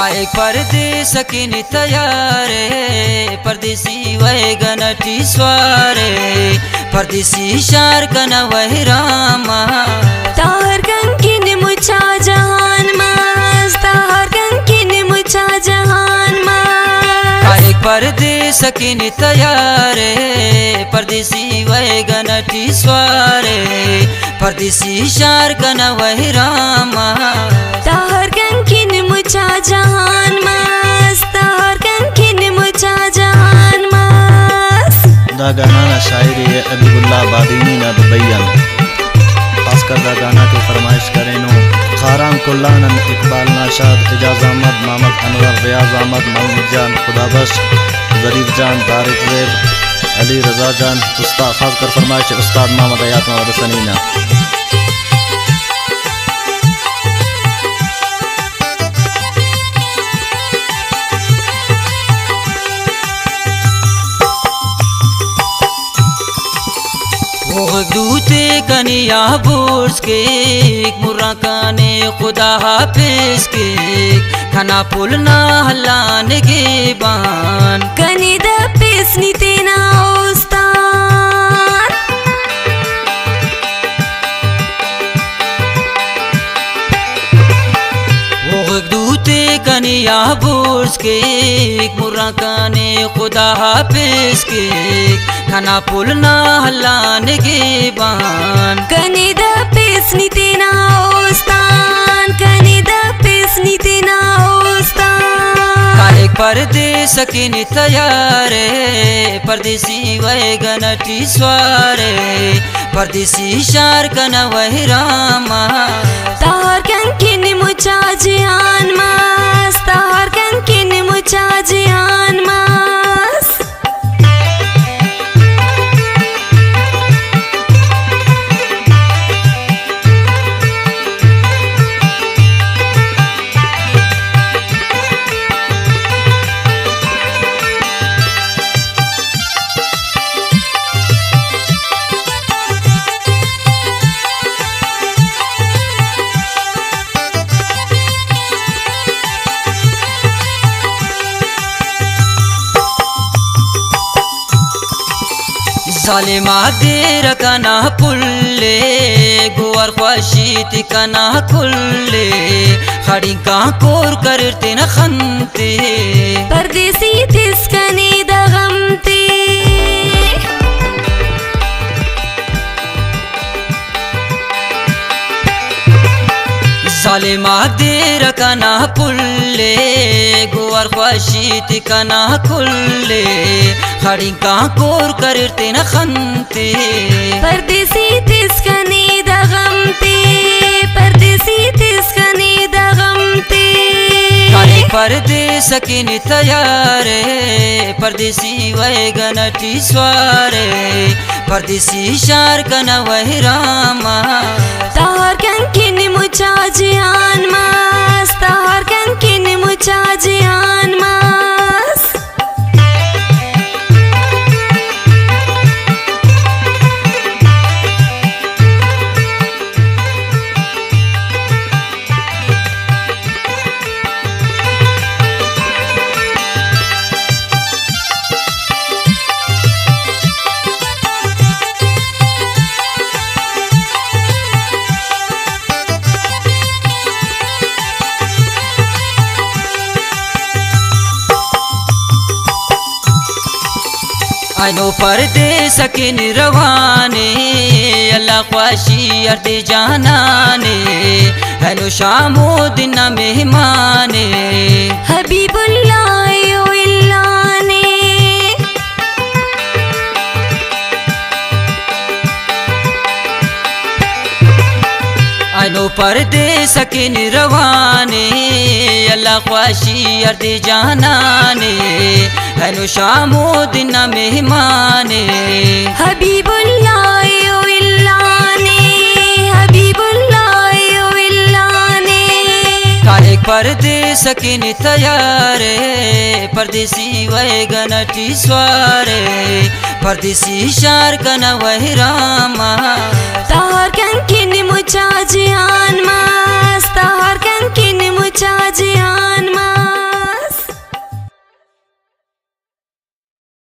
काय परदेस किन तयारे परदेसी वह गनटी स्वारे परदेसी शार कन वह रामा ताहर कंकिन मुछा जहान मास ताहर कंकिन मुछा जहान मास काय परदेस किन तयारे परदेसी वह गनटी स्वारे परदेसी शार कन वह रामा ताहर कंकिन मुछा जहान मास ताहर कंकिन मुछा जहान मास। दा गाना ना शायरी है अबीबुल्लाह बादीनी ना दुबैयन खासकर दा गाना की फरमाइश करें नो खाराम कुल्लानन इकबाल नाशाद एजाज अहमद मोहम्मद अनवर रियाज अहमद मोहम्मद जान खुदाबख्श जरीफ जान तारिक ज़ैब अली रजा जान उस्ताद खासकर फरमाइश उस्ताद मोहम्मद हयात मोहम्मद सनीना। दूते कनिया बुर्स के मुर्रा काने खुदा हाफिज के खाना पुलना हलान के बान कनी द पेसनी तेना उस्ताद वो दूते कनिया बुर्स के मुर्रा काने खुदा हाफिज के खाना पुलना हलान के बान कनी द पेसनी तेना उस्ताद कनी द पेसनी तेना उस्ताद काय परदेस किन तयारे परदेसी वह गनटी स्वारे परदेसी शार कन वह रामा ताहर कंकिन मुछा जहान मास ताहर कंकिन मुछा जहान मास। जालिमा देर कना पुल्ले गुवर ख्वाशीत कना खुल्ले खड़ी का कोर करते न खनते परदेसी तिसकनी दगमते जालिमा देर कना पुल्ले गुवर ख्वाशीत कना खुल्ले खड़ी का कोर करते न खनते परदेसी तिसकनी दगमते परदेसी तिसकनी दगमते काय परदेस किन तयारे परदेसी वह गनटी स्वारे परदेसी शार कन वह रामा ताहर कंकिन मुछा जहान मास ताहर कंकिन मुछा जहान मास। आनो परदेस किन रवाने अल्लाह ख्वाशी अर्द जानाने हेलो शामो दिन मेहमाने हबीबुल्लाह इल्लाने आनो परदेस किन रवाने अल्लाह ख्वाशी अर्द जानाने हेलो शामो दिन मेहमाने हबीबुल्लाह इल्लाने हबीबुल्लाह इल्लाने काय परदेस किन तयारे परदेसी वह गनटी स्वारे परदेसी शार कन वह रामा ताहर